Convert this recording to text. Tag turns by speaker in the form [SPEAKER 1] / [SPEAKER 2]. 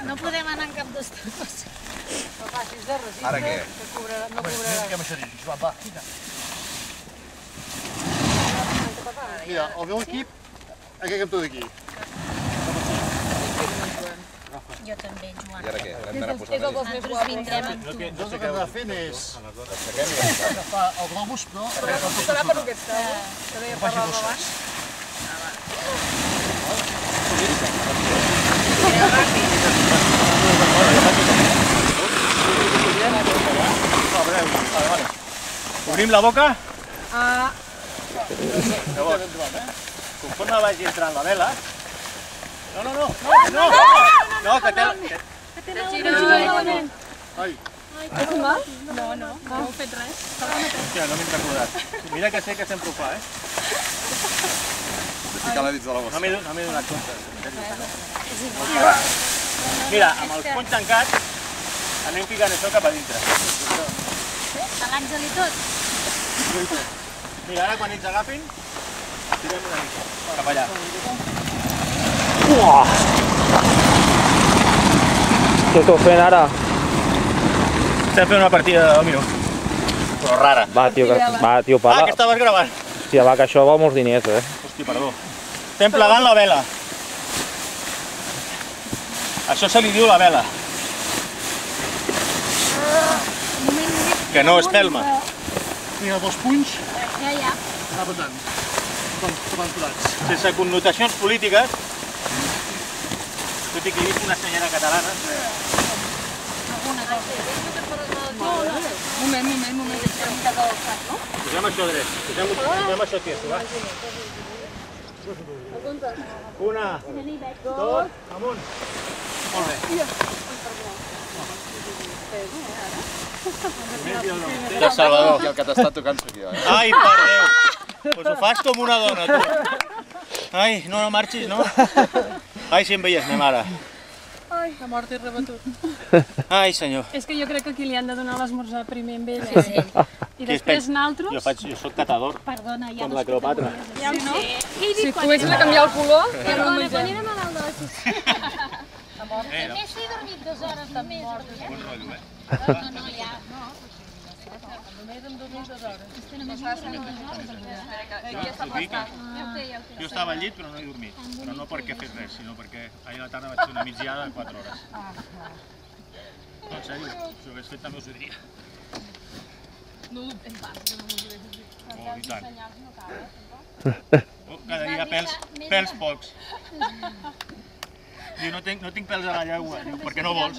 [SPEAKER 1] No podem anar en cap dos tropes.
[SPEAKER 2] No facis de registre.
[SPEAKER 3] Ara què?
[SPEAKER 2] No cobrarà.
[SPEAKER 3] Fiquem això dins, Joan, va, fica. Mira, el meu equip, aquest cap tot aquí.
[SPEAKER 1] Jo també, Joan.
[SPEAKER 3] I ara què? Hem d'anar posant allà.
[SPEAKER 1] Nosaltres vindrem amb tu.
[SPEAKER 3] Nosaltres el que hem d'anar fent és agafar el globus, però...
[SPEAKER 2] Serà per aquest cabo, que deia parlar abans.
[SPEAKER 4] Obrim la boca.
[SPEAKER 3] Llavors,
[SPEAKER 4] Conforme vagi entrant la vela... No, que té...
[SPEAKER 3] ai,
[SPEAKER 2] No heu fet res.
[SPEAKER 4] Hòstia, no m'he recordat. Mira que sé que sempre ho fa,
[SPEAKER 3] ficar-la dins de la
[SPEAKER 4] No
[SPEAKER 3] bossa.
[SPEAKER 4] m'he donat compte. Mira, amb els punys tancats, anem ficant això cap a dintre.
[SPEAKER 1] A l'Àngel i tot.
[SPEAKER 4] Mira, ara quan ells agafin, tirem una mica cap allà.
[SPEAKER 5] Què esteu fent ara?
[SPEAKER 4] Estem fent una partida de domino. Però rara.
[SPEAKER 5] Va, tio, para.
[SPEAKER 4] Que estaves gravant.
[SPEAKER 5] Hòstia, va, que això val molts diners,
[SPEAKER 4] Hòstia, perdó. Estem plegant la vela. Això se li diu la vela. Que no espelma.
[SPEAKER 3] Mira, dos punys,
[SPEAKER 1] Ja.
[SPEAKER 3] anar petant. Com aturats.
[SPEAKER 4] Sense connotacions polítiques, tot i que he vist una senyora catalana.
[SPEAKER 2] Moment.
[SPEAKER 4] Posem això dret, posem això tieso, va? Una, dos, amunt. Molt bé.
[SPEAKER 3] De Salvador. I el que t'està tocant sóc jo,
[SPEAKER 4] Ai, per Déu! Pues ho fas com una dona, tu. Ai, no marxis, no? Ai, si em veies, ma mare.
[SPEAKER 2] Ai, la mort és rebatut.
[SPEAKER 4] Ai, senyor.
[SPEAKER 2] És que jo crec que aquí li han de donar l'esmorzar primer amb ell.
[SPEAKER 1] Sí.
[SPEAKER 2] I després naltros...
[SPEAKER 4] Jo soc catador.
[SPEAKER 1] Perdona, ja
[SPEAKER 4] Com
[SPEAKER 1] no
[SPEAKER 4] la Cleopatra.
[SPEAKER 2] Ja no? Si tu haguessis de canviar el color, ja no el
[SPEAKER 1] Perdona,
[SPEAKER 2] mengem.
[SPEAKER 1] quan érem a dalt de la ciutat. Només he dormit 2 hores de més.
[SPEAKER 4] Bon rotllo,
[SPEAKER 1] No, ja.
[SPEAKER 2] Només hem dormit 2 hores.
[SPEAKER 4] Jo estava al llit però no he dormit. Però no perquè he fet res, sinó perquè ahir a la tarda vaig fer una migdiada de 4 hores. No, en sèrio, si ho hagués fet també us ho diria.
[SPEAKER 2] No, en part, jo no m'ho diré.
[SPEAKER 4] Oh, i tant. Cada dia pèls pocs. Diu, no tinc pèls a la llengua, diu, perquè no vols.